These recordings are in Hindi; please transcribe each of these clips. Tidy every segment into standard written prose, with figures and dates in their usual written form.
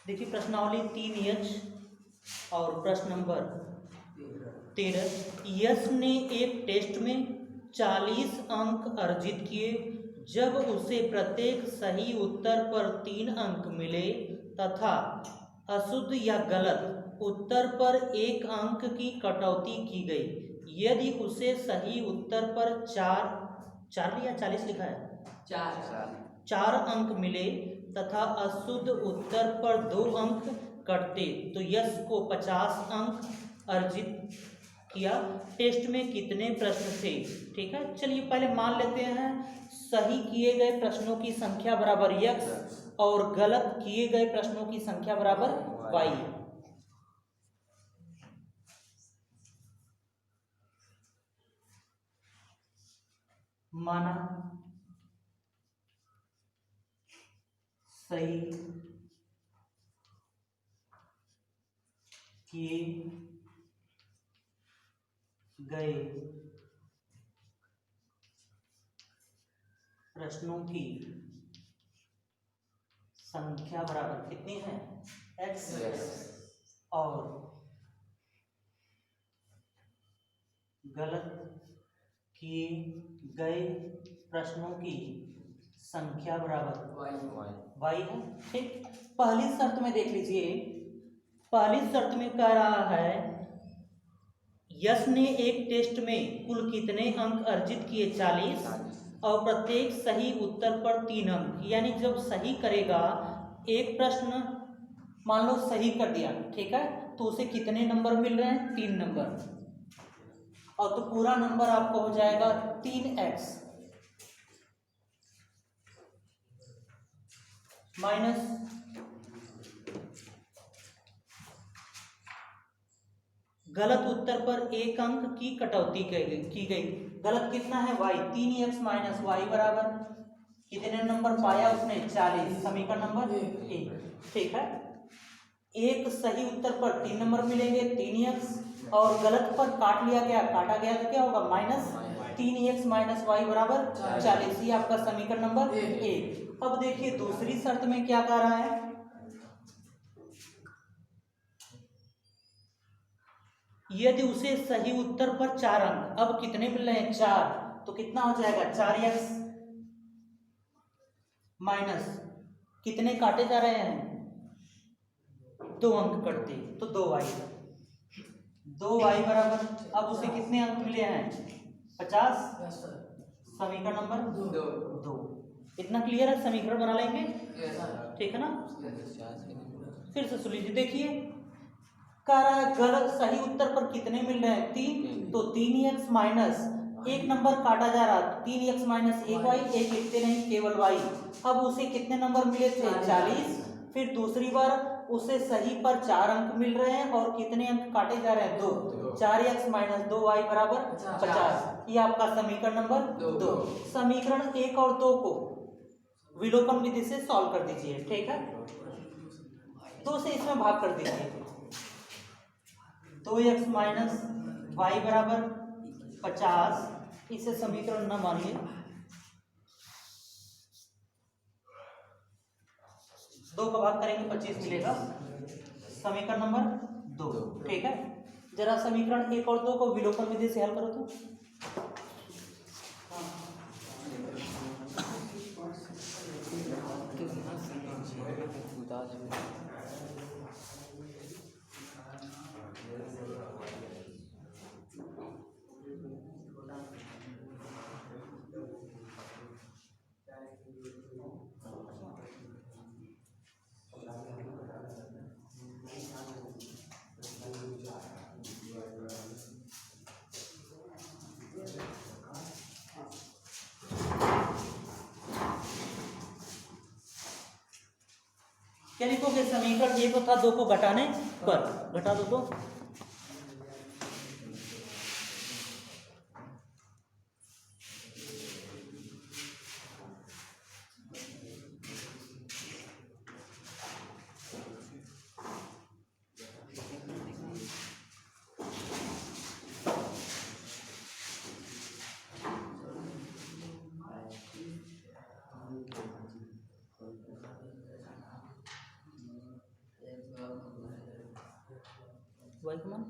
देखिए प्रश्नावली 3H और प्रश्न नंबर 13। यश ने एक टेस्ट में 40 अंक अर्जित किए। जब उसे प्रत्येक सही उत्तर पर 3 अंक मिले तथा अशुद्ध या गलत उत्तर पर 1 अंक की कटौती की गई। यदि उसे सही उत्तर पर 4 या 40 लिखा है 4 अंक मिले तथा अशुद्ध उत्तर पर 2 अंक कटते तो यश को 50 अंक अर्जित किया। टेस्ट में कितने प्रश्न थे? ठीक है, चलिए पहले मान लेते हैं सही किए गए प्रश्नों की संख्या बराबर x और गलत किए गए प्रश्नों की संख्या बराबर y। माना सही किए गए प्रश्नों की संख्या बराबर कितनी है x और गलत किए गए प्रश्नों की संख्या बराबर y है। ठीक, पहली शर्त में देख लीजिए, पहली शर्त में कह रहा है यश ने एक टेस्ट में कुल कितने अंक अर्जित किए 40 और प्रत्येक सही उत्तर पर 3 अंक। यानी जब सही करेगा एक प्रश्न मान लो सही कर दिया, ठीक है, तो उसे कितने नंबर मिल रहे हैं 3 नंबर, और तो पूरा नंबर आपको हो जाएगा 3x माइनस गलत उत्तर पर 1 अंक की कटौती की गई। गलत कितना है y, 3x माइनस वाई बराबर कितने नंबर पाया उसने 40, समीकरण नंबर 1। ठीक है, एक सही उत्तर पर 3 नंबर मिलेंगे 3x और गलत पर काट लिया गया, काटा गया तो क्या होगा माइनस 3x माइनस वाई बराबर 40। ये आपका समीकरण नंबर 1। अब देखिए दूसरी शर्त में क्या कह रहा है, यदि उसे सही उत्तर पर 4 अंक, अब कितने मिल रहे हैं 4, तो कितना हो जाएगा 4x माइनस कितने काटे जा रहे हैं 2 अंक कटते तो 2y बराबर, अब उसे कितने अंक मिले हैं 50, समीकरण नंबर 2। इतना क्लियर है, समीकरण बना लेंगे, ठीक है ना। फिर से सुन लीजिए, देखिए कह रहा है गलत सही उत्तर पर कितने मिल रहे हैं 3, तो 3x माइनस 1 नंबर काटा जा रहा, 3x माइनस 1y, 1 लिखते नहीं केवल y। अब उसे कितने नंबर मिले थे 40, फिर दूसरी बार उसे सही पर 4 अंक मिल रहे हैं और कितने अंक काटे जा रहे हैं 2, 4x माइनस 2y बराबर 50। ये आपका समीकरण नंबर 2। समीकरण 1 और 2 को विलोपन विधि से सॉल्व कर दीजिए, ठीक है, 2 से इसमें भाग कर दीजिए, 2x माइनस वाई बराबर 50। इसे समीकरण न मानिए, 2 का भाग करेंगे 25 मिलेगा, समीकरण नंबर 2। ठीक है, जरा समीकरण 1 और 2 को विलोपन विधि से हल करो तो क्या लिखोगे, समीकरण 1 था 2 को घटाने पर, घटा दो तो वाई का मान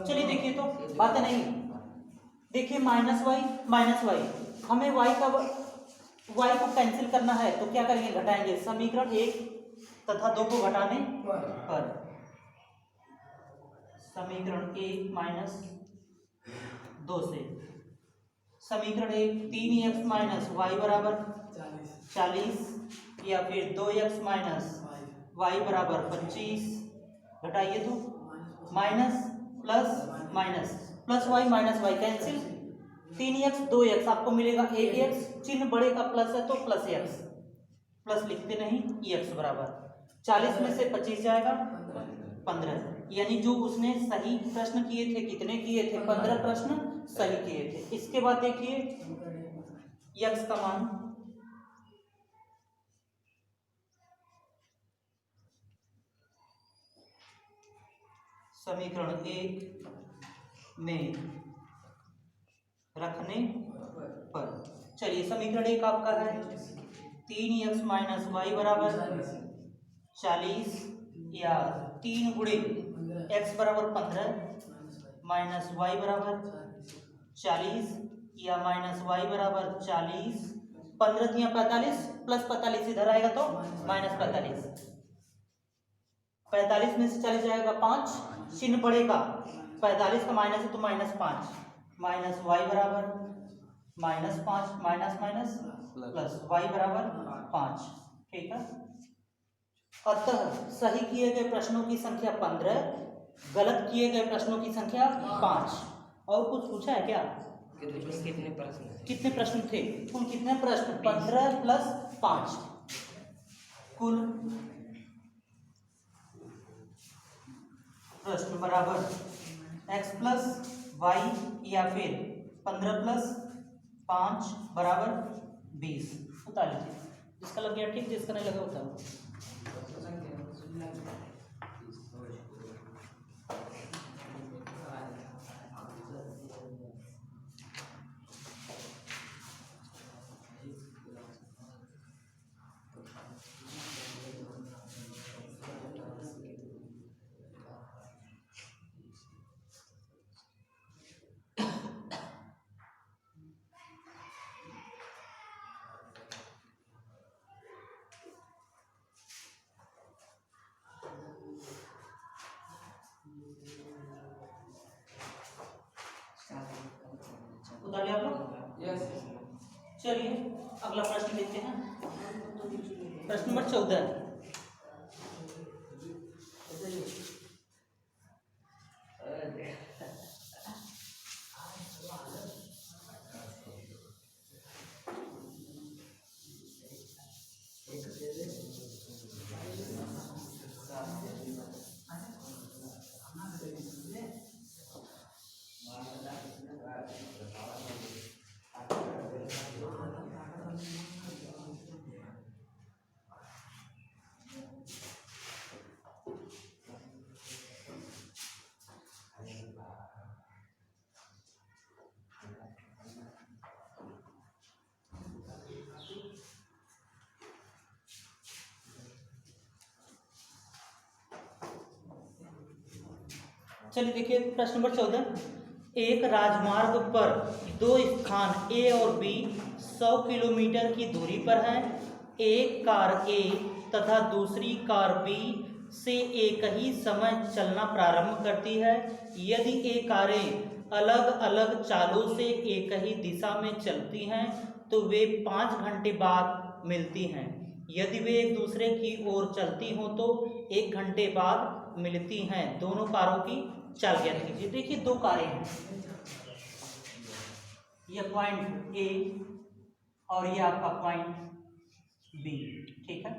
चलिए देखिए तो बात नहीं। देखिए माइनस वाई हमें वाई को कैंसिल करना है तो क्या करेंगे घटाएंगे समीकरण 1 तथा 2 को घटाने पर समीकरण 1 माइनस 2 से समीकरण 1 3x माइनस वाई बराबर 40 या फिर 2x माइनस वाई बराबर 25 घटाइए तो minus plus Y minus Y cancel 3x 2x आपको मिलेगा 1x चिन्ह बड़े का प्लस है तो प्लस x प्लस लिखते नहीं x बराबर 40 में से 25 जाएगा 15 यानी जो उसने सही प्रश्न किए थे कितने किए थे 15 प्रश्न सही किए थे। इसके बाद देखिए x का मान समीकरण 1 में रखने पर चलिए समीकरण 1 आपका है 3x माइनस वाई बराबर 40 या 3 गुणे x बराबर 15 माइनस वाई बराबर 40 या माइनस वाई बराबर 40 15 या 45 प्लस 45 इधर आएगा तो माइनस 45 में से चले जाएगा 5 चिन्ह बढ़ेगा 45 का माइनस है तो -5 माइनस वाई बराबर -5 माइनस माइनस प्लस वाई बराबर 5। ठीक है, अतः सही किए गए प्रश्नों की संख्या 15, गलत किए गए प्रश्नों की संख्या 5। और कुछ पूछा है क्या? कितने प्रश्न थे? कुल कितने प्रश्न? 15 प्लस 5 कुल प्रश्न बराबर x प्लस वाई या फिर 15 प्लस 5 बराबर 20। उतार लीजिए, जिसका लग गया ठीक, जिसका नहीं लगा उतारो। उतार लिया आप लोग? यस। चलिए अगला प्रश्न देखते हैं। प्रश्न नंबर 14। चलिए देखिए प्रश्न नंबर 14। एक राजमार्ग पर दो स्थान ए और बी 100 किलोमीटर की दूरी पर हैं। एक कार ए तथा दूसरी कार बी से एक ही समय चलना प्रारंभ करती है। यदि ये कारें अलग अलग चालों से एक ही दिशा में चलती हैं तो वे 5 घंटे बाद मिलती हैं। यदि वे एक दूसरे की ओर चलती हों तो 1 घंटे बाद मिलती हैं। दोनों कारों की चाल ज्ञात कीजिए। देखिए दो कारें हैं, ये पॉइंट ए और ये आपका पॉइंट बी, ठीक है।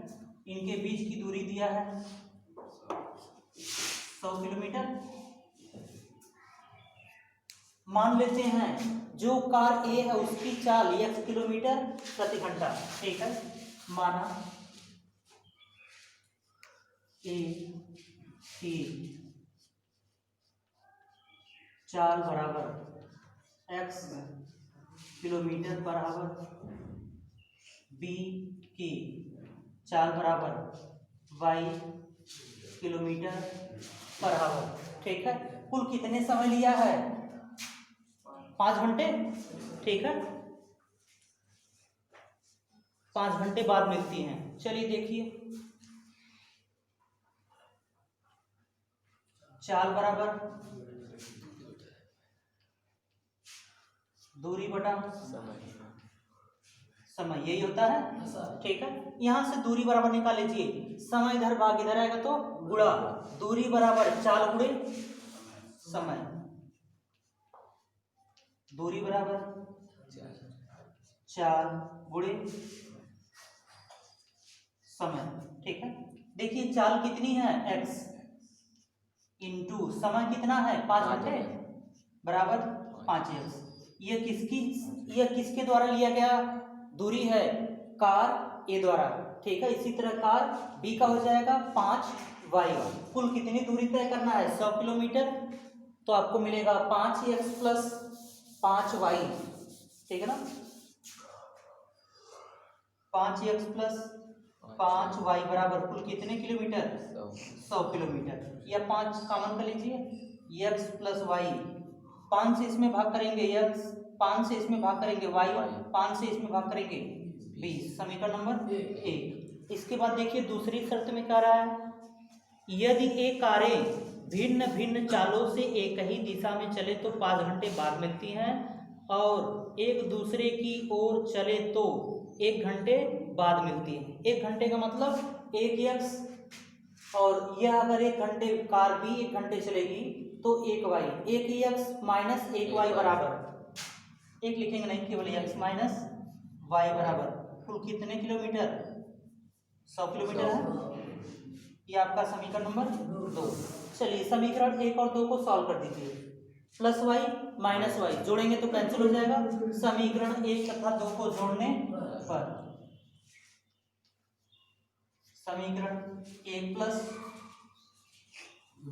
इनके बीच की दूरी दिया है 100 किलोमीटर। मान लेते हैं जो कार ए है उसकी चाल x किलोमीटर प्रति घंटा, ठीक है। माना ए की चाल बराबर x kilometre per hour, B की चाल बराबर y किलोमीटर पर आवर, ठीक है। कुल कितने समय लिया है? 5 घंटे, ठीक है। 5 घंटे बाद मिलती हैं। चलिए देखिए चाल बराबर दूरी बटा समय, यही होता है, ठीक है। यहां से दूरी बराबर निकाल लीजिए, समय इधर भाग इधर आएगा तो गुणा, दूरी बराबर चाल गुणे समय, दूरी बराबर चाल गुणे समय, ठीक है। देखिए चाल कितनी है x इंटू समय कितना है 5 घंटे बराबर 5x। यह किसके द्वारा लिया गया दूरी है? कार ए द्वारा, ठीक है। इसी तरह कार बी का हो जाएगा 5y। कुल कितनी दूरी तय करना है? 100 किलोमीटर। तो आपको मिलेगा 5x प्लस 5y, ठीक है ना। 5x प्लस 5y बराबर कुल कितने किलोमीटर? 100 किलोमीटर। या 5 कॉमन कर लीजिए, x प्लस वाई, 5 से इसमें भाग करेंगे x, 5 से इसमें भाग करेंगे y, 5 से इसमें भाग करेंगे 20। समीकरण नंबर 1। इसके बाद देखिए दूसरी शर्त में क्या रहा है, यदि ये कारें भिन्न भिन्न चालों से एक ही दिशा में चले तो 5 घंटे बाद मिलती हैं, और एक दूसरे की ओर चले तो 1 घंटे बाद मिलती है। 1 घंटे का मतलब 1x, और यह अगर 1 घंटे कार भी 1 घंटे चलेगी तो 1y, 1x माइनस 1y बराबर 1 लिखेंगे नहीं, केवल x माइनस y बराबर कुल कितने किलोमीटर? 100 किलोमीटर है। ये आपका समीकरण नंबर 2। चलिए समीकरण 1 और 2 को सॉल्व कर दीजिए। प्लस वाई माइनस वाई जोड़ेंगे तो कैंसिल हो जाएगा। समीकरण 1 तथा 2 को जोड़ने पर समीकरण 1 प्लस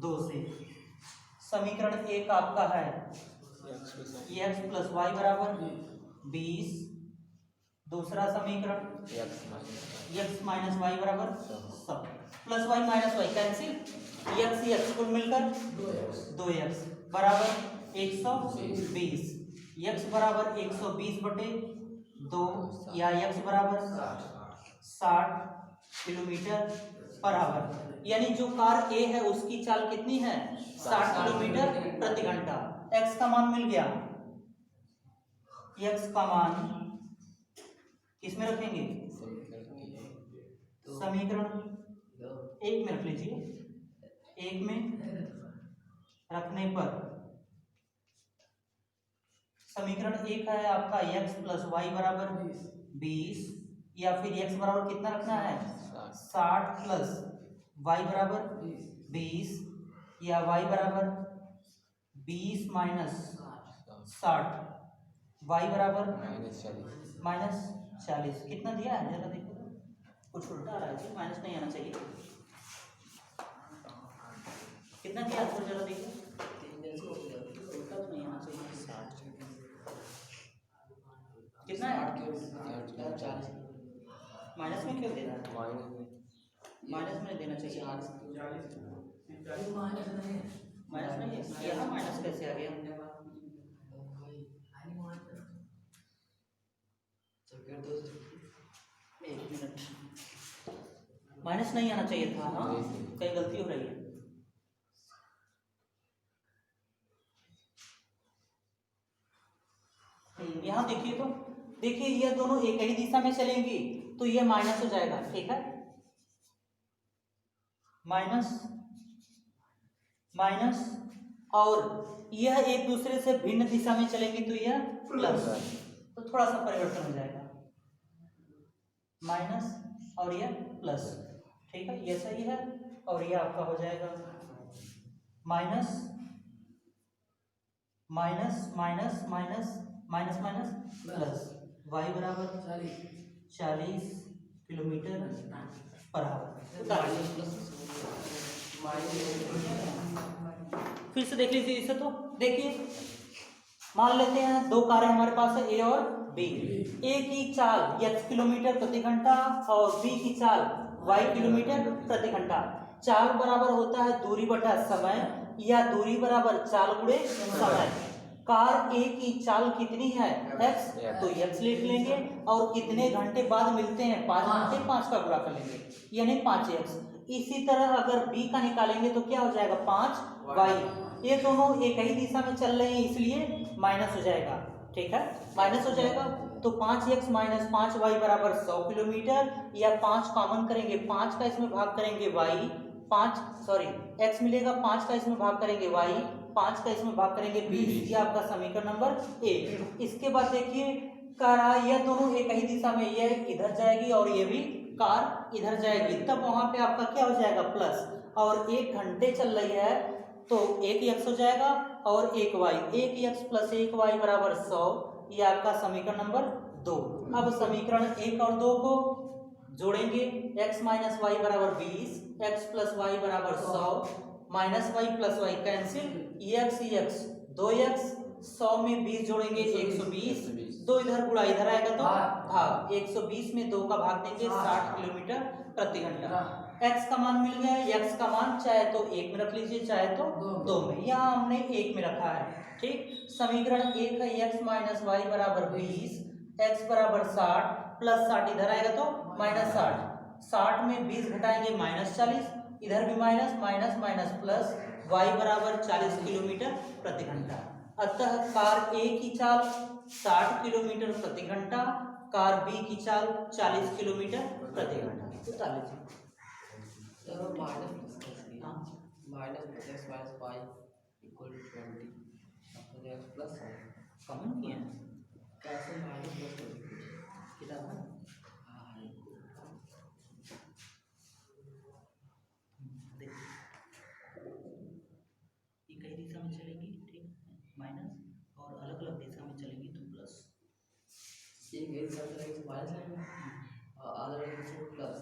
2 से समीकरण 1 आपका है x प्लस वाई बराबर 20। दूसरा समीकरण x माइनस वाई बराबर 100। Plus Y minus Y cancel, x कुल मिलकर 2x बराबर 120। x बराबर 120 बटे 2 या x बराबर 60 किलोमीटर पर आवर। यानी जो कार ए है उसकी चाल कितनी है? 60 किलोमीटर प्रति घंटा। x का मान मिल गया x का मान किसमें रखेंगे? समीकरण एक में रख लीजिए। एक में रखने पर समीकरण एक है आपका x प्लस वाई बराबर 20, या फिर x बराबर कितना रखना है? 60 प्लस y बराबर 20, या y बराबर 20 माइनस 60, y बराबर -40। कितना दिया है जरा देखो, कुछ उल्टा आ रहा है, माइनस नहीं आना चाहिए। कितना दिया आंसर जरा देखो, उल्टा तो नहीं आना चाहिए। कितना है? माइनस में क्यों दे रहा है? माइनस में देना चाहिए। माइनस नहीं है, यहाँ माइनस कैसे आ गया? एक मिनट, माइनस नहीं आना चाहिए था। हाँ, कहीं गलती हो रही है। यहाँ देखिए, तो देखिए ये दोनों एक ही दिशा में चलेंगी तो ये माइनस हो जाएगा, ठीक है? माइनस माइनस, और यह एक दूसरे से भिन्न दिशा में चलेंगे तो यह प्लस, तो थोड़ा सा परिवर्तन हो जाएगा, माइनस और यह प्लस, ठीक है? ये सही है। और यह आपका हो जाएगा minus minus minus minus minus minus plus, Y बराबर 40 किलोमीटर पर आवर। फिर से देख लीजिए इसे, तो देखिए मान लेते हैं दो कारें हमारे पास है, ए और बी। ए की चाल x किलोमीटर प्रति घंटा और बी की चाल y किलोमीटर प्रति घंटा। चाल बराबर होता है दूरी बटा समय, या दूरी बराबर चाल गुणे समय। कार ए की चाल कितनी है? x, तो x लिख लेंगे, और कितने घंटे बाद मिलते हैं? 5 घंटे, 5 का गुणा कर लेंगे यानी 5x। इसी तरह अगर b का निकालेंगे तो क्या हो जाएगा? 5y। ये दोनों एक ही दिशा में चल रहे हैं इसलिए माइनस हो जाएगा, ठीक है? माइनस हो जाएगा तो 5x माइनस 5y बराबर 100 किलोमीटर, या 5 कॉमन करेंगे, 5 का इसमें भाग करेंगे x मिलेगा, 5 का इसमें भाग करेंगे y, 5 का इसमें भाग करेंगे 20। ये आपका समीकरण नंबर एक। इसके बाद देखिए कार, यह दोनों एक ही दिशा में, यह इधर जाएगी और ये भी कार इधर जाएगी, तब वहां पे आपका क्या हो जाएगा? प्लस। और 1 घंटे चल रही है तो 1x हो जाएगा और 1y, 1x प्लस 1y बराबर 100। ये आपका समीकरण नंबर 2। अब समीकरण 1 और 2 को जोड़ेंगे, x माइनस वाई बराबर 20, x प्लस वाई बराबर 100, minus Y plus Y cancel, x 2x, 100 में 20 जोड़ेंगे 120, 2 इधर गुणा इधर आएगा तो भाग, 120 में 2 का भाग देंगे 60 किलोमीटर प्रति घंटा। x का मान मिल गया है, x का मान चाहे तो 1 में रख लीजिए चाहे तो 2 में, यहाँ हमने 1 में रखा है, ठीक? समीकरण 1 है x माइनस वाई बराबर 20, x बराबर 60 प्लस 60 इधर आएगा तो माइनस 60, 60 में 20 घटाएंगे -40, इधर भी minus minus minus plus, y बराबर 40 किलोमीटर प्रति घंटा। अतः कार ए की चाल 60 किलोमीटर प्रति घंटा, कार बी की चाल 40 किलोमीटर प्रति घंटा। उतार लीजिए। कॉमन किया कैसे? किताब में ये कई दिशा में चलेगी, ठीक? माइनस, और अलग अलग दिशा में चलेगी तो प्लस। एक दिशा में चलेगी तो माइनस आएगा और अलग अलग दिशा में प्लस।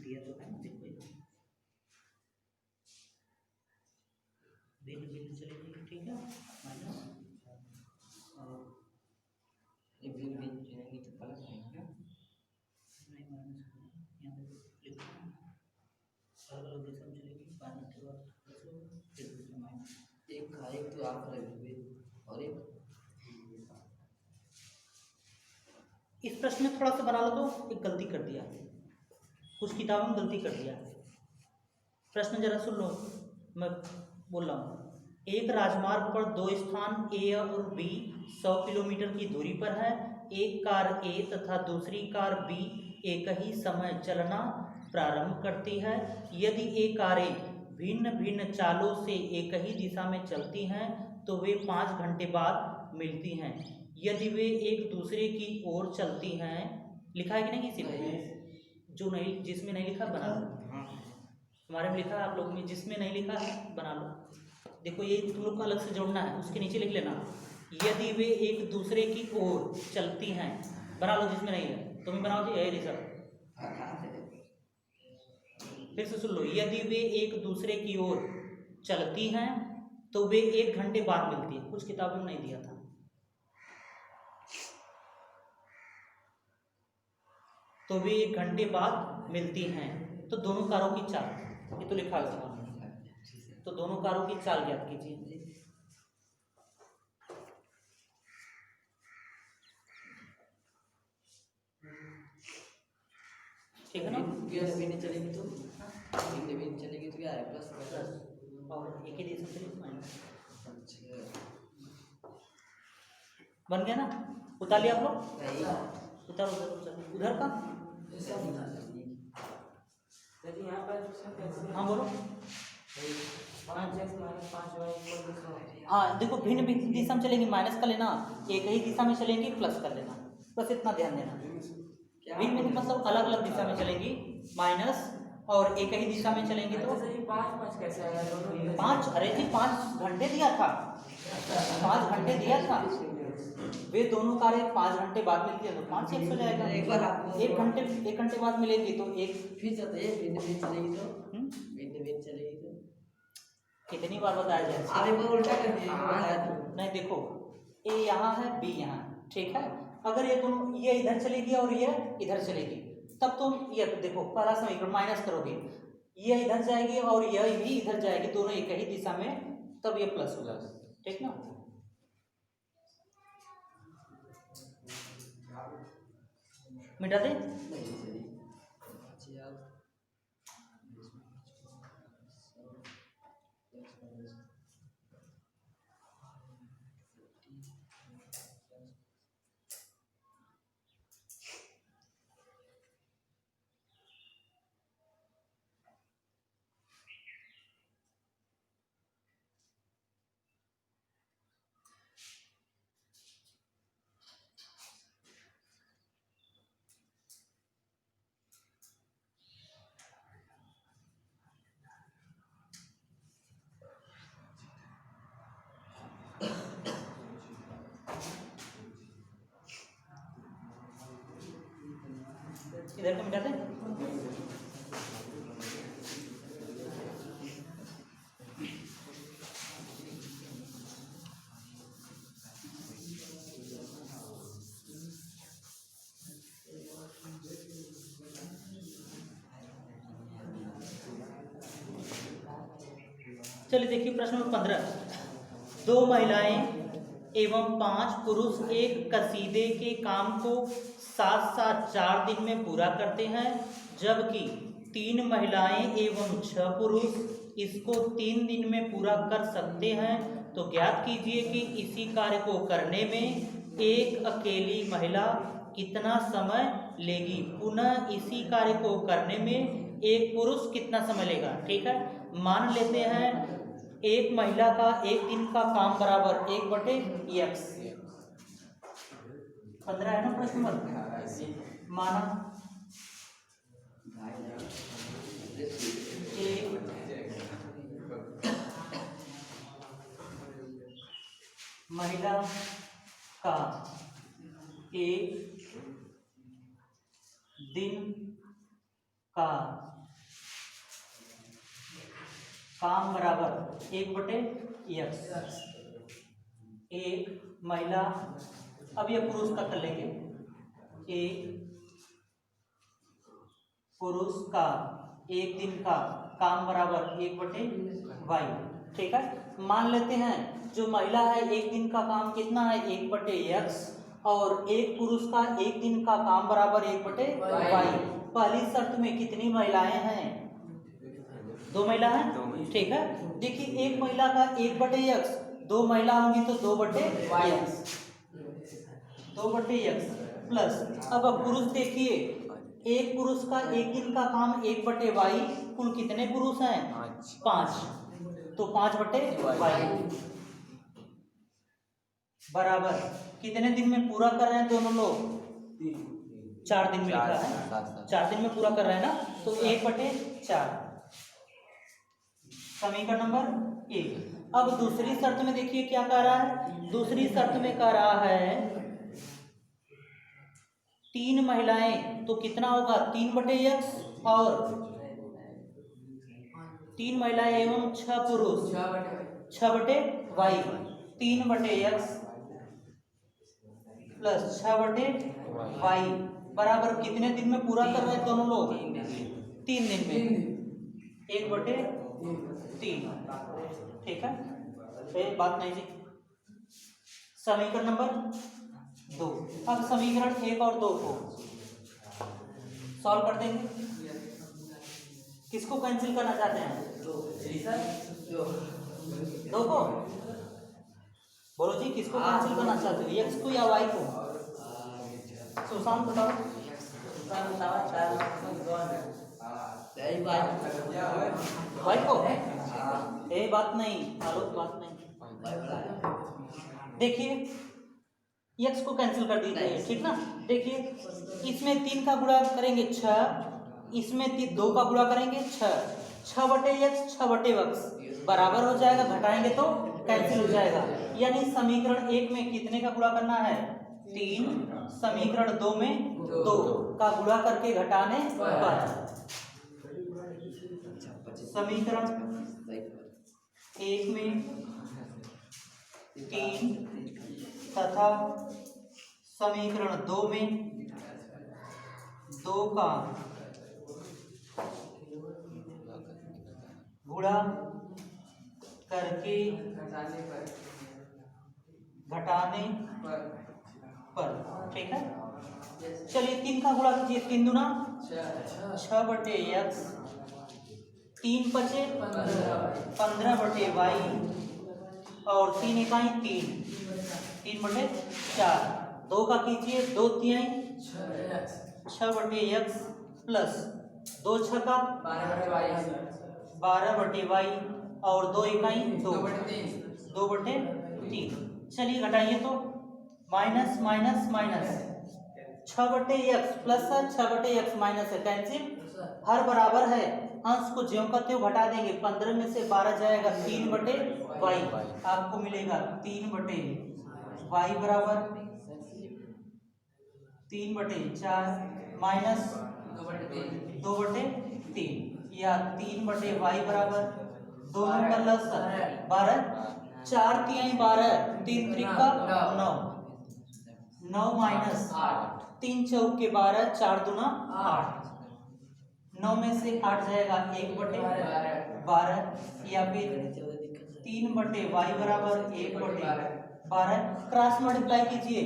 दिया तो है ना, भिन्न भिन्न चलेगी, ठीक है, माइनस और भिन्न भिन्न चलेगी तो प्लस आएगा, नहीं माइनस यहाँ पे लिखो, अलग अलग दिशा में चलेगी, माइनस के बाद प्लस होगा, फिर दूसरा माइनस, एक तो आप रखेंगे और एक इस प्रश्न में थोड़ा सा बना लो तो एक गलती कर दिया, कुछ किताबों में गलती कर दिया। प्रश्न जरा सुन लो, मैं बोल रहा हूँ। एक राजमार्ग पर दो स्थान ए और बी 100 किलोमीटर की दूरी पर है। एक कार ए तथा दूसरी कार बी एक ही समय चलना प्रारंभ करती है। यदि ये कारें भिन्न भिन्न चालों से एक ही दिशा में चलती हैं तो वे 5 घंटे बाद मिलती हैं। यदि वे एक दूसरे की ओर चलती हैं, लिखा है कि नहीं किसी में? जो नहीं, जिसमें नहीं लिखा बना लो। हमारे में लिखा है, आप लोग में जिसमें नहीं लिखा है बना लो। देखो ये तुम लोग को अलग से जोड़ना है, उसके नीचे लिख लेना यदि वे एक दूसरे की ओर चलती हैं, बना लो जिसमें नहीं है, तुम ही बनाओ जी, यही सब फिर से सुन लो। यदि वे एक दूसरे की ओर चलती हैं तो वे 1 घंटे बाद मिलती है, कुछ किताबों में नहीं दिया था। तो वे 1 घंटे बाद मिलती हैं, तो दोनों कारों की चाल, ये तो लिखा हुआ, तो दोनों कारों की चाल ज्ञात कीजिए। ठीक है ना? चलेगी तो क्या है, प्लस और एक ही दिशा चलेगी माइनस। बन गया ना? उतार लिया आप लोग? उतारो उधर का। हाँ बोलो। हाँ देखो, भिन्न भिन्न दिशा में चलेंगी, माइनस कर लेना, एक ही दिशा में चलेंगी प्लस कर लेना, बस इतना ध्यान देना। भिन्न भिन्न मतलब अलग अलग दिशा में चलेंगी, माइनस, और एक ही दिशा में चलेंगे तो 5 कैसे आया? 5, अरे जी 5 घंटे दिया था, 5 घंटे दिया था। वे दोनों कारें 5 घंटे बाद मिलती है तो 5 से 1 हो जाएगा। एक बार 1 घंटे बाद मिलेगी तो एक फिर चलेगी तो चलेगी तो कितनी बार बताया जाए? अरे वो उल्टा कर दिया नहीं, देखो ए यहाँ है, बी यहाँ, ठीक है। अगर ये दोनों, ये इधर चलेगी और ये इधर चलेगी, तब तुम ये देखो पहला समीकरण माइनस करोगे, ये इधर जाएगी और यह भी इधर जाएगी, दोनों एक ही दिशा में, तब ये प्लस होगा, ठीक ना? मिटा दे। इधर को मिटा दे। चलिए देखिए प्रश्न नंबर 15। 2 महिलाएं एवं 5 पुरुष एक कसीदे के काम को साथ साथ 4 दिन में पूरा करते हैं, जबकि 3 महिलाएं एवं 6 पुरुष इसको 3 दिन में पूरा कर सकते हैं। तो ज्ञात कीजिए कि इसी कार्य को करने में एक अकेली महिला कितना समय लेगी। पुनः इसी कार्य को करने में एक पुरुष कितना समय लेगा। ठीक है, मान लेते हैं एक महिला का एक दिन का काम बराबर 1/x। 15 है ना प्रश्न नंबर, माना महिला का एक दिन का काम बराबर 1/x। एक महिला, अब यह पुरुष का कर लेंगे, एक पुरुष का एक दिन का काम बराबर 1/y। ठीक है, मान लेते हैं जो महिला है एक दिन का काम कितना है 1/x, और एक पुरुष का एक दिन का काम बराबर 1/y। पहली शर्त में कितनी महिलाएं हैं? 2 महिला हैं। ठीक है, देखिए एक महिला का 1/x, 2 महिला होंगी तो 2/x, 2/x प्लस, अब पुरुष देखिए एक पुरुष का एक दिन का काम 1/y, कुल कितने पुरुष हैं? 5, तो 5/y बराबर कितने दिन में पूरा कर रहे हैं दोनों लोग? 4 दिन में लिखा है, 4 दिन में पूरा कर रहे हैं ना, तो 1/4 समीकरण नंबर 1। अब दूसरी शर्त में देखिए क्या कह रहा है, दूसरी शर्त में कह रहा है 3 महिलाएं, तो कितना होगा 3/x, और 3 महिलाएं एवं 6 पुरुष 6/y, 3/x प्लस 6/y बराबर कितने दिन में पूरा कर रहे हैं दोनों लोग? 3 दिन में, 1/3। ठीक है, ये बात नहीं जी। समीकरण नंबर 2। अब समीकरण 1 और 2 को सॉल्व कर देंगे। किसको कैंसिल करना चाहते हैं? 2 को, बोलो जी किसको कैंसिल करना चाहते हो, x को या y को? सुशांत बताओ। y को? ये बात नहीं, आलोक बात नहीं। देखिए x को कैंसिल कर दीजिए, ठीक ना। देखिए इसमें 3 का गुणा करेंगे 6, इसमें 2 का गुणा करेंगे 6, 6/x 6/x बराबर हो जाएगा, घटाएंगे तो कैंसिल हो जाएगा। यानी समीकरण 1 में कितने का गुणा करना है? 3, समीकरण 2 में 2 का गुणा करके घटाने पर समीकरण 1 में 3 तथा समीकरण 2 में 2 का गुणा करके घटाने पर। ठीक है, चलिए 3 का गुणा कीजिए, 3 दूना 6/x, 3 बचे 15/y, और 3 इकाई 3/4, 2 का कीजिए 2 तिहाई 6/x प्लस 2 छक्का 12/y, और 2 इकाई 2/3। चलिए घटाइए तो minus minus minus 6/x plus 6/x minus है, कैंसिल, हर बराबर है, अंश को ज्यों का त्यों घटा देंगे, 15 में से 12 जाएगा 3/y, आपको मिलेगा 3/y बराबर 3/4 माइनस 2/3, या 3/y बराबर 2 का लस 12, 4 तिहाई 12, 3 त्रिका 9, 9 माइनस 3 चौके 12, 4 दूना 8, 9 में से 8 जाएगा 1/12, या फिर 3/y बराबर 1/12। क्रॉस मल्टीप्लाई कीजिए,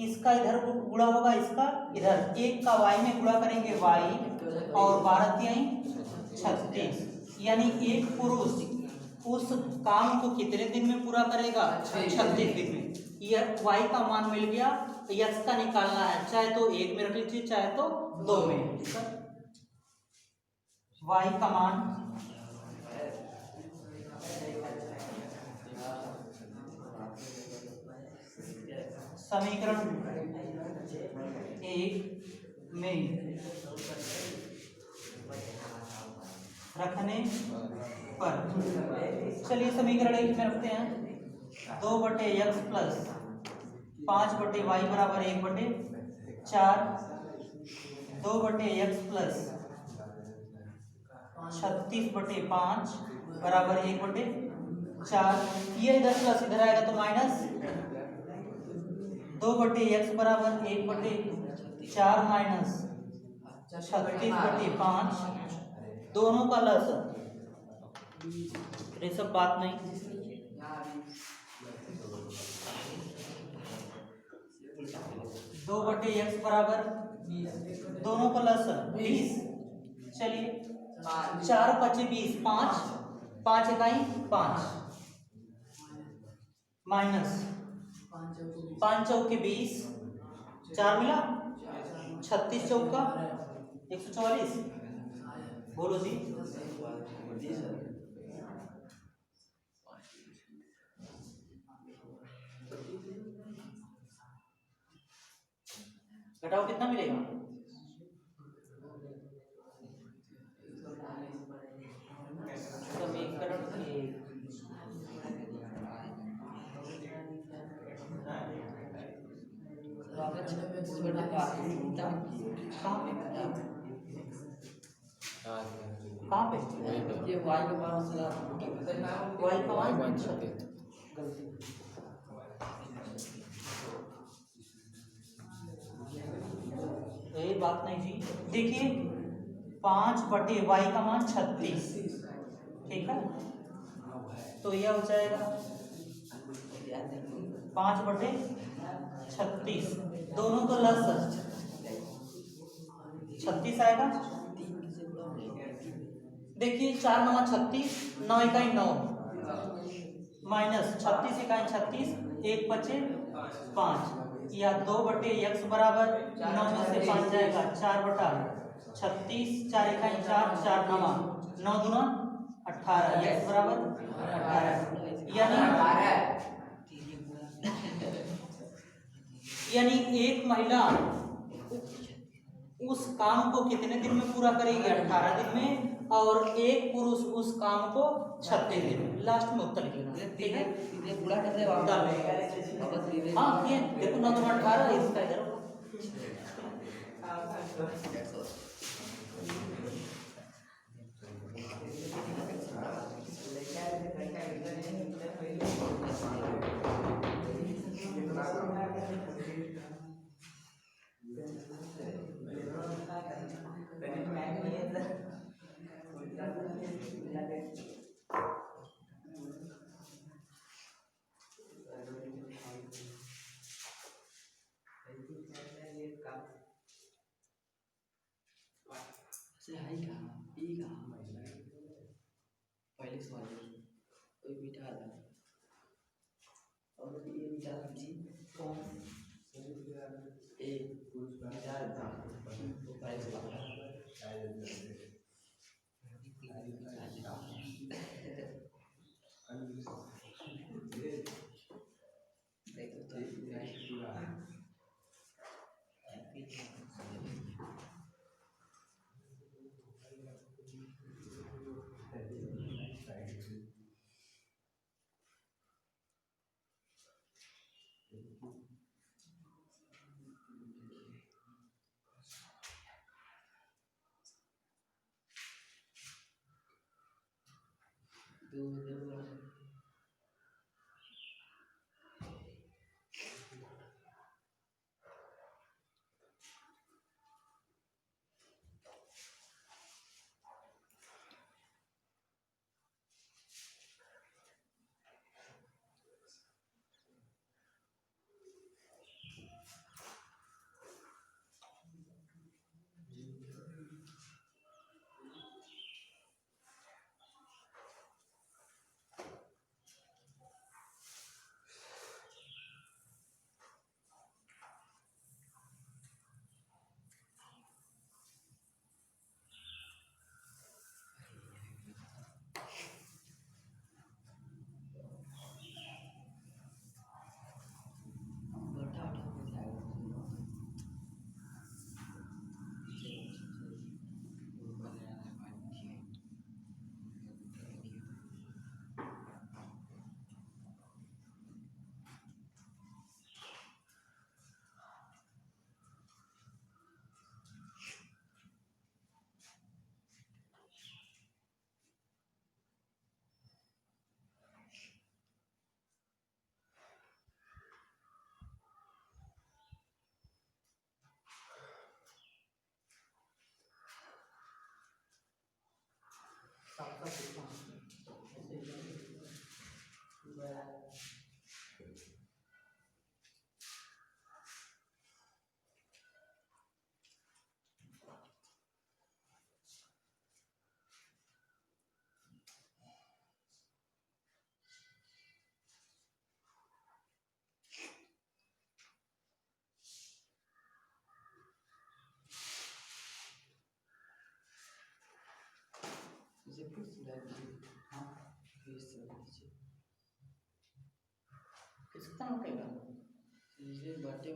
इसका इधर गुणा होगा, इसका इधर, 1 का y में गुणा करेंगे y, और 12 तिहाई 36, यानी एक पुरुष उस काम को कितने दिन में पूरा करेगा? 36 दिन में। यह y का मान मिल गया, x का निकालना है, चाहे तो 1 में रख लीजिए चाहे तो 2 में। y का मान समीकरण 1 में रखने पर, चलिए समीकरण 1 में रखते हैं, 2/x प्लस 5/y बराबर 1/4, 2/x प्लस 36/5 बराबर 1/4। ये इधर प्लस इधर आएगा तो माइनस। 2/x बराबर 1/4 माइनस 36/5, दोनों का लसन। ये सब बात नहीं। 2/x बराबर दोनों का लसन 20। चलिए 4 × 5 = 20, 5 इकाई 5 माइनस 5 चौके 20, 4 मिला 36 चौका 144। बोलो जी। घटाओ कितना मिलेगा? समीकरण 1 कहाँ पे? ये y का मान गलती। ये बात नहीं जी। देखिए 5/y का मान 36, ठीक है। तो यह हो जाएगा 5/36, दोनों का लसन 36 आएगा। देखिए 4 × 9 = 36, 9 इकाई 9 माइनस 36 इकाई 36, 1 × 5 या 2/x बराबर 9 में से 5 जाएगा 4/36, 4 इकाई 4, 4 9 9 दूना 18, x बराबर 18। यानी एक महिला उस काम को कितने दिन में पूरा करेगी? 18 दिन में। और एक पुरुष उस काम को 36 दिन में। लास्ट में उत्तर लिखना, ठीक है। पूरा कर दे हाँ ये देखो 9 × 18 इसका इधर पहले सवाल कोई बिठा दे और ये बिठा दीजिए कौन ए बिठा दे तो पहले सवाल किसका उठेगा बाटे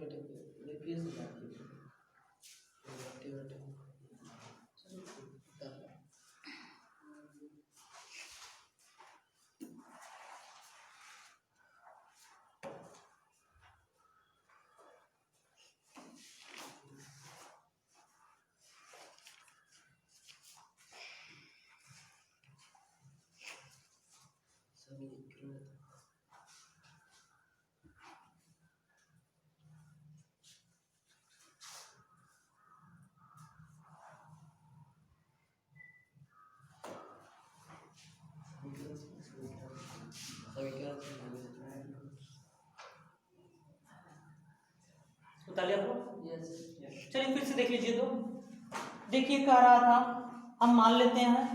बता लिया आपको। चलिए फिर से देख लीजिए। तो देखिए कह रहा था, हम मान लेते हैं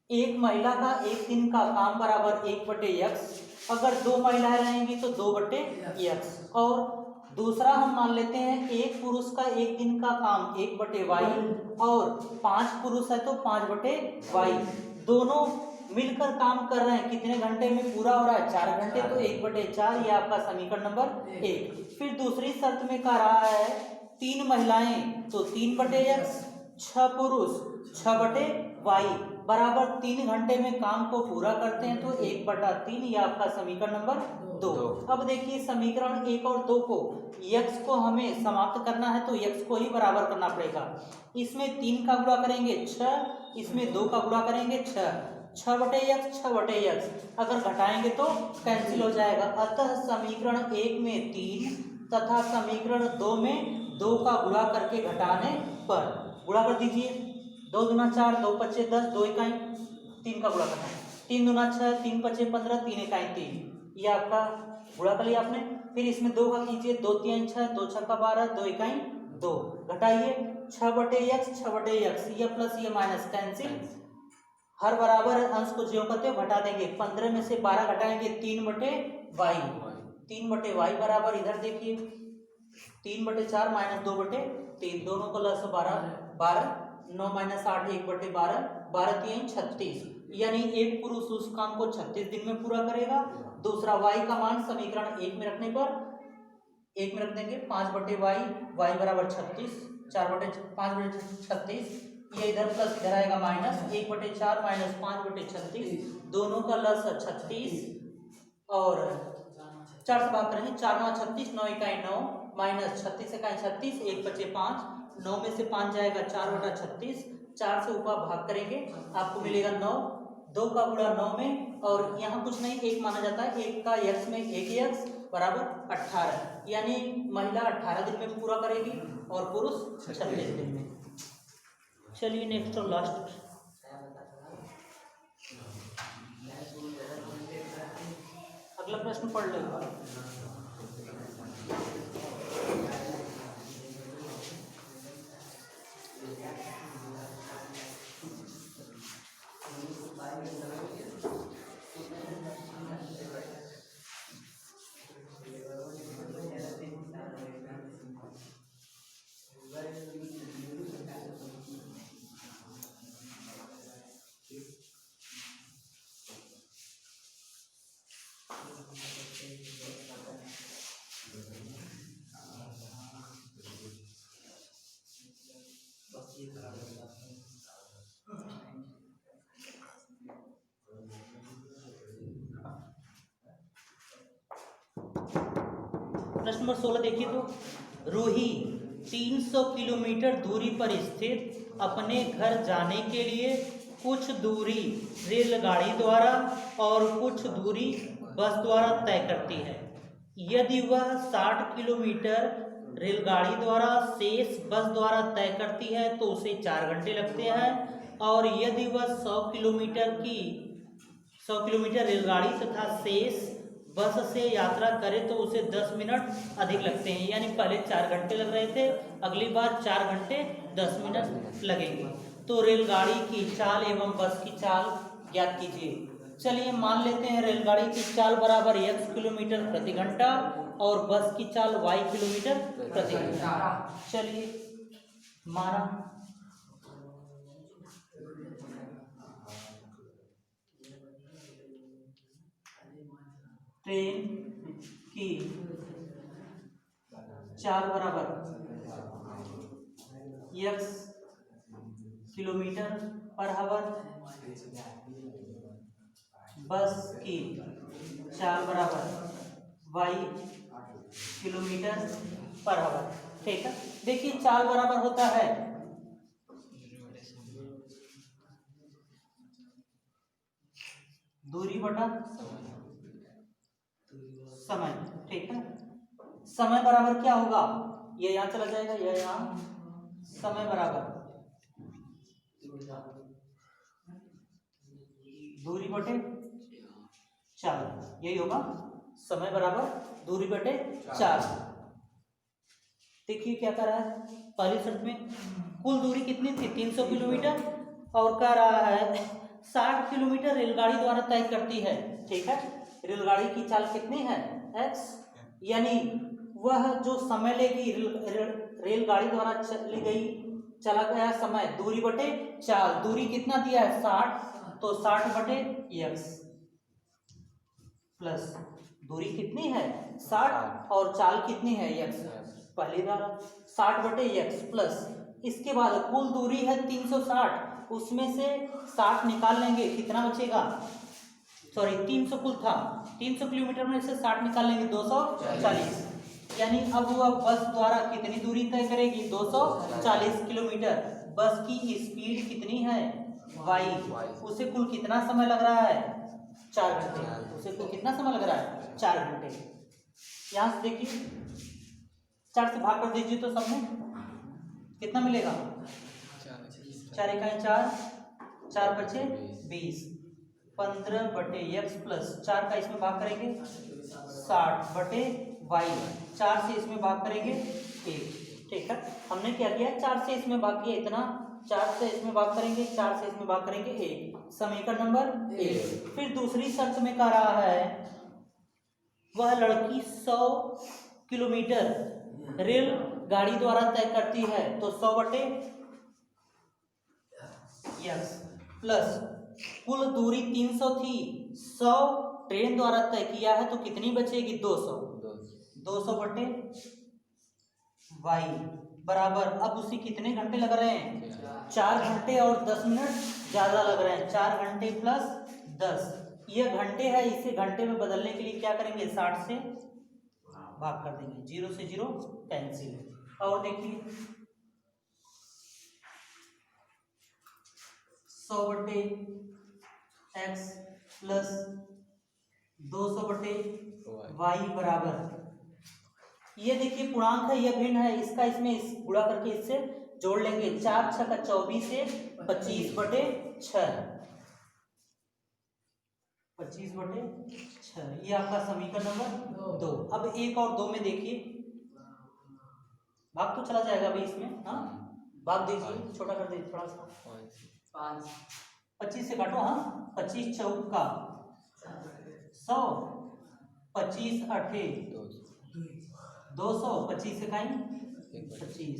एक महिला का एक दिन का काम बराबर 1/x, अगर 2 महिलाएं रहेंगी तो 2/x, और दूसरा हम मान लेते हैं एक पुरुष का एक दिन का काम 1/y और 5 पुरुष है तो 5/y। दोनों मिलकर काम कर रहे हैं, कितने घंटे में पूरा हो रहा है? 4 घंटे, तो 1/4 ये आपका समीकरण नंबर 1। फिर दूसरी शर्त में कह रहा है 3 महिलाएं तो 3/x, 6 पुरुष 6/y बराबर 3 घंटे में काम को पूरा करते हैं तो 1/3 ये आपका समीकरण नंबर 2। अब देखिए समीकरण 1 और 2 को x को हमें समाप्त करना है तो x को ही बराबर करना पड़ेगा। इसमें 3 का गुणा करेंगे 6, इसमें 2 का गुणा करेंगे 6, 6/x अगर घटाएंगे तो कैंसिल हो जाएगा। अतः समीकरण 1 में 3 तथा समीकरण 2 में 2 का गुणा करके घटाने पर, गुणा कर दीजिए, 2 दूना 4, 2 पच्चे 10, 2 इकाई 3 का गुणा करना है, 3 दूना 6, 3 पच्चे 15, 3 इकाई 3, ये आपका गुणा कर लिया आपने। फिर इसमें 2 का कीजिए, 2 3 6, 2 6 12, 2 इकाई 2, घटाइए 6/x, ये प्लस ये माइनस कैंसिल, हर बराबर अंश को ज्यों करते घटा देंगे, 15 में से 12 घटाएंगे 3/y, 3/y बराबर इधर देखिए 3/4 माइनस 2/3, दोनों का लस 12, 9 - 8 1/12, 12 3 36, यानी एक पुरुष उस काम को 36 दिन में पूरा करेगा। दूसरा y का मान समीकरण 1 में रखने पर 1 में रख देंगे 5/y, y बराबर 36, 5/36, ये इधर प्लस इधर आएगा माइनस, 1/4 माइनस 5/36, दोनों का लस 36 और 4 से भाग करेंगे, 4 9 36, 9 इकाई 9 माइनस 36 इकाई 36, 1 बचे 5, 9 में से 5 जाएगा 4/36, 4 से ऊपर भाग करेंगे आपको मिलेगा 9, 2 का गुणा 9 में, और यहाँ कुछ नहीं 1 माना जाता है, 1 का x में 1x बराबर 18, यानी महिला 18 दिन में पूरा करेगी और पुरुष 36 दिन में। चलिए नेक्स्ट और लास्ट, अगला प्रश्न पढ़ लेगा। प्रश्न नंबर 16 देखिए तो, रूही 300 किलोमीटर दूरी पर स्थित अपने घर जाने के लिए कुछ दूरी रेलगाड़ी द्वारा और कुछ दूरी बस द्वारा तय करती है। यदि वह 60 किलोमीटर रेलगाड़ी द्वारा शेष बस द्वारा तय करती है तो उसे 4 घंटे लगते हैं, और यदि वह 100 किलोमीटर रेलगाड़ी तथा शेष बस से यात्रा करे तो उसे 10 मिनट अधिक लगते हैं। यानी पहले 4 घंटे लग रहे थे, अगली बार 4 घंटे 10 मिनट लगेंगे। तो रेलगाड़ी की चाल एवं बस की चाल ज्ञात कीजिए। चलिए मान लेते हैं रेलगाड़ी की चाल बराबर x किलोमीटर प्रति घंटा और बस की चाल y किलोमीटर प्रति घंटा। चलिए माना ट्रेन की चाल बराबर x किलोमीटर पर आवर, बस की चाल बराबर y किलोमीटर पर आवर। ठीक है, देखिए चाल बराबर होता है दूरी बटा समय। ठीक है, समय बराबर क्या होगा, ये यहाँ चला जाएगा, यह यहाँ, समय बराबर दूरी बटे चाल, यही होगा समय बराबर दूरी बटे चाल। देखिए क्या कर रहा है, पहली शर्त में कुल दूरी कितनी थी 300 किलोमीटर और कह रहा है 60 किलोमीटर रेलगाड़ी द्वारा तय करती है। ठीक है, रेलगाड़ी की चाल कितनी है x, यानी वह जो समय लेगी रेलगाड़ी द्वारा चला गया समय दूरी बटे चाल। दूरी कितना दिया है 60, तो 60 बटे x प्लस दूरी कितनी है 60 और चाल कितनी है x, पहली बार 60 बटे x प्लस इसके बाद कुल दूरी है 360, उसमें से 60 निकाल लेंगे, कितना बचेगा, सॉरी 300 कुल था, 300 किलोमीटर में से 60 निकाल लेंगे 240, यानी अब वह बस द्वारा कितनी दूरी तय करेगी 240 किलोमीटर। बस की स्पीड कितनी है y, उसे कुल कितना समय लग रहा है 4 घंटे, उसे कुल कितना समय लग रहा है 4 घंटे। यहाँ से देखिए 4 से भाग कर दीजिए तो सब में कितना मिलेगा, 4 इकाई 4, 4 बचे 20, 15 बटे x प्लस 4 का इसमें भाग करेंगे 60 बटे y, 4 से इसमें भाग करेंगे 1। ठीक है, हमने क्या किया 4 से इसमें भाग किया इतना, 4 से इसमें भाग करेंगे, 4 से इसमें भाग करेंगे 1, समीकरण नंबर 1। फिर दूसरी शर्त में कह रहा है वह लड़की 100 किलोमीटर रेल गाड़ी द्वारा तय करती है, तो 100 बटे x प्लस कुल दूरी 300 थी, 100 ट्रेन द्वारा तय किया है तो कितनी बचेगी 200 बटे y बराबर, अब उसी कितने घंटे लग रहे हैं 4 घंटे और 10 मिनट ज्यादा लग रहे हैं, 4 घंटे प्लस 10, यह घंटे है, इसे घंटे में बदलने के लिए क्या करेंगे 60 से भाग कर देंगे, 0 से 0 कैंसिल। और देखिए 100 बटे x प्लस 200 बटे y बराबर, ये देखिए पूर्णांक है, यह भिन्न है, इसका इसमें गुणा करके इससे जोड़ लेंगे, 4 × 6 = 24 से 25 बटे 6, 25 बटे 6, ये आपका समीकरण नंबर 2। अब 1 और 2 में देखिए भाग तो चला जाएगा अभी इसमें, हाँ भाग दीजिए, छोटा कर दीजिए थोड़ा सा, 25 से काटो, हाँ 25 चौका 100, 25 8 200, 25 से काई 25,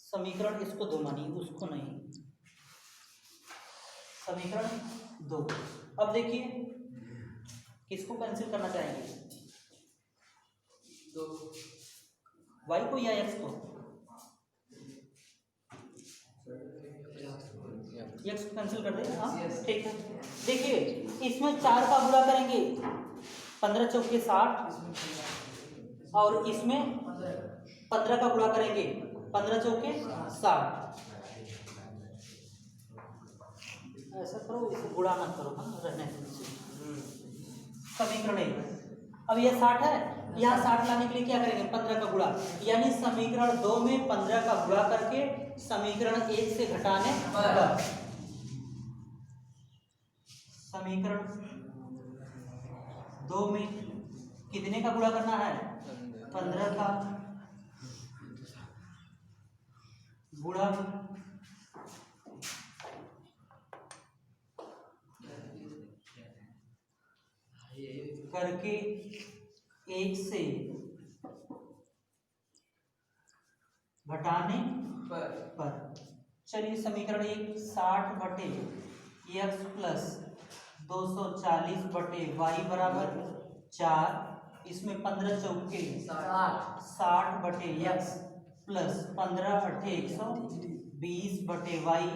समीकरण इसको 2 मानिए उसको नहीं, समीकरण 2। अब देखिए किसको कैंसिल करना चाहेंगे, y को या x को, x को कैंसिल कर दें, हाँ ठीक है। देखिए इसमें 4 का गुणा करेंगे, 15 चौके 60 और इसमें 15 का गुणा करेंगे, 15 चौके 60, ऐसा करो, इसे गुणा मत करो, हाँ रहने दो, समीकरण 1। अब यह 60 है, यहाँ 60 लाने के लिए क्या करेंगे 15 का गुणा, यानी समीकरण 2 में 15 का गुणा करके समीकरण 1 से घटाने पर समीकरण 2 में कितने का गुणा करना है? 15 का गुणा करके 1 से घटाने पर। चलिए समीकरण 1 60 बटे एक्स प्लस 240 बटे वाई बराबर 4। इसमें 15 चौके 60 बटे एक्स प्लस 15 अट्ठे 120 बटे वाई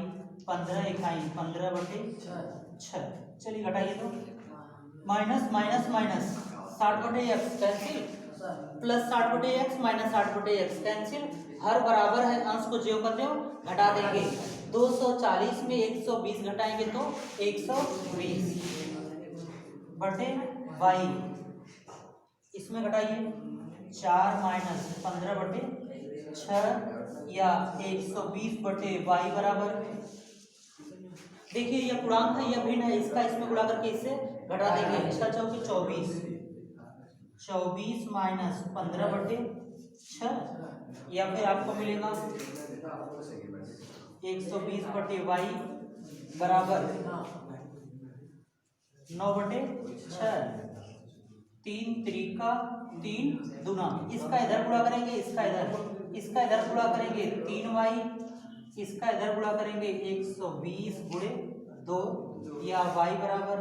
15 इकाई 15 बटे 6। चलिए घटाइए तो माइनस माइनस माइनस 60 बटे एक्स कैंसिल प्लस 60 बटे एक्स माइनस 60 बटे एक्स कैंसिल। हर बराबर है, अंश को ज्यों का त्यों घटा देंगे। 240 में 120 घटाएंगे तो 120 बटे वाई। इसमें घटाइए 4 माइनस 15 बटे 6 या 120 बटे वाई बराबर। देखिए यह पूर्णांक है या भिन्न है, इसका इसमें गुणा करके इससे घटा देंगे। 6 चौके 24 24 माइनस 15 बटे 6 या फिर आपको मिलेगा 120 बटे वाई बराबर 9 बटे 6। 3 त्रिका 3 दूना। इसका इधर गुणा करेंगे, इसका इधर गुणा करेंगे 3 वाई, इसका इधर गुणा करेंगे 120 गुणे 2 या वाई बराबर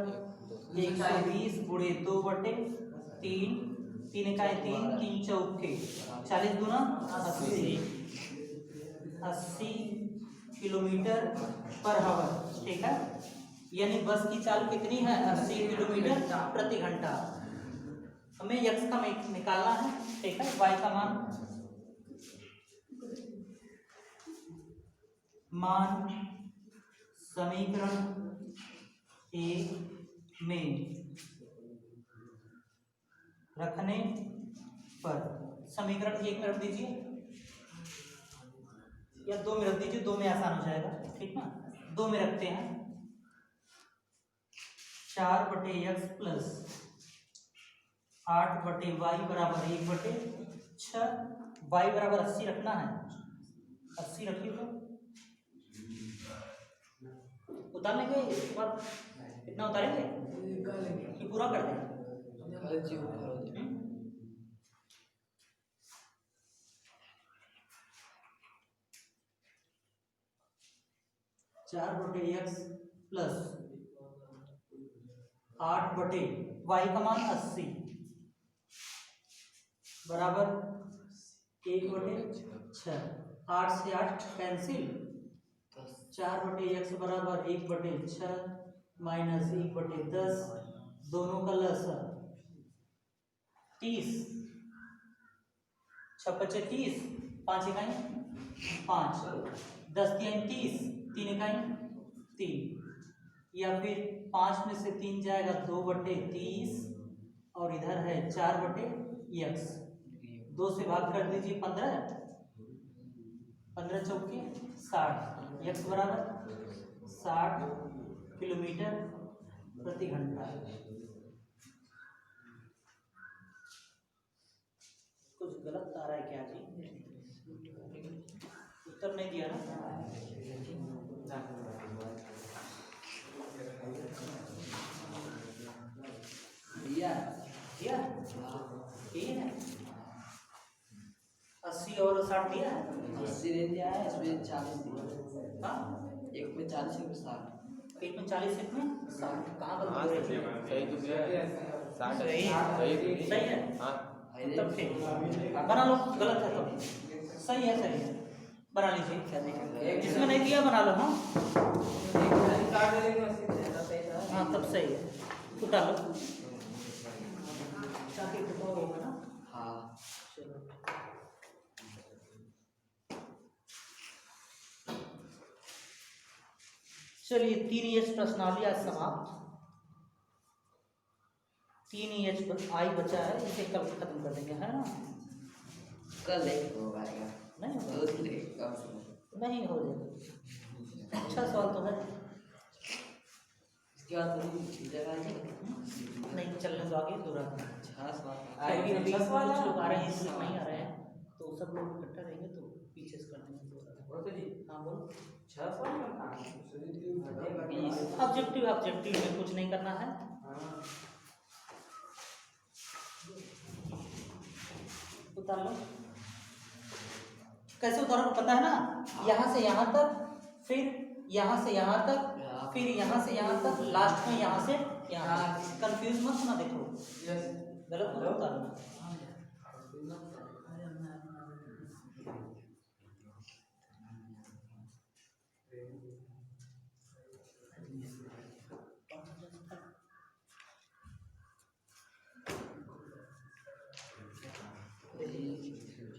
120 गुणे 2 बटे 3। 3 इकाई 3 3 चौके 40 दूना 80 किलोमीटर पर आवर। ठीक है, यानी बस की चाल कितनी है? 80 किलोमीटर प्रति घंटा। हमें x का निकालना है। ठीक है, y का मान समीकरण 1 में रखने पर। समीकरण 1 में रख दीजिए या 2 में रख दीजिए, 2 में आसान हो जाएगा। ठीक ना, 2 में रखते हैं। 4 बटे एक्स प्लस 8 बटे वाई बराबर 1 बटे 6। वाई बराबर 80 रखना है, 80 रखिए तो उतार लेंगे। इसके बाद कितना उतारेंगे कि पूरा कर दें? 4 बटे एक्स प्लस 8 बटे वाई का मान 80 बराबर 1 बटे 6। 8 से 8 कैंसिल। 4 बटे एक्स बराबर 1 बटे 6 माइनस 1 बटे 10, दोनों का लसाअ 30। 6 बचे 30, 5 इकाई 5, 10 3 30, 3 इकाई 3। या फिर 5 में से 3 जाएगा 2 बटे 30 और इधर है 4 बटे एक्स। 2 से भाग कर दीजिए 15, 15 चौके 60। एक्स बराबर 60 किलोमीटर प्रति घंटा। कुछ गलत आ रहा है क्या जी? उत्तर नहीं दिया ना? दिया दिया ठीक है। 80 और 60 दिया है। 80 दे दिया है, इसमें 40 दिया। हाँ, एक में 40 एक में 60। एक में 40 एक में 60। कहाँ पर सही तो दिया है। 60 सही है। हाँ तब ठीक बना लो, गलत है तो सही है, सही है बना लीजिए। जिसमें नहीं दिया बना लो। हाँ तब सही है, उठा लो ताकि टुकड़ा होगा ना। हाँ चलो चलिए 3 प्रश्नावली आज समाप्त। 3 आई बचा है, इसे कल खत्म कर देंगे, है ना? कल एक हो पाएगा, नहीं होगा, दो दिन एक कम से कम। नहीं हो जाएगा। अच्छा सवाल तो है। क्या तुम जगह है नहीं चलने दो आगे दो रहा छह सवाल अभी अभी दस वाला? कुछ लोग आ रहे हैं कुछ नहीं आ रहे हैं तो सब लोग इकट्ठा रहेंगे तो पीछे से कर देंगे बोलो तो जी हाँ बोलो 6 साल का काम ऑब्जेक्टिव ऑब्जेक्टिव में कुछ नहीं करना है उतार लो कैसे उतारो पता है ना यहाँ से यहाँ तक फिर यहाँ से यहाँ तक फिर यहाँ से यहाँ तक लास्ट में यहाँ से यहाँ कंफ्यूज मत होना देखो यस गलत मत उतारना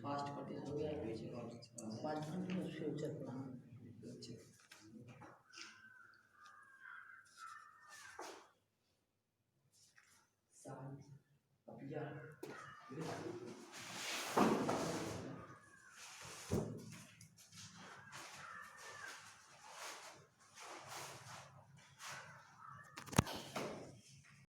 फास्ट करते हो गया पीछे फ्यूचर प्लान अब यार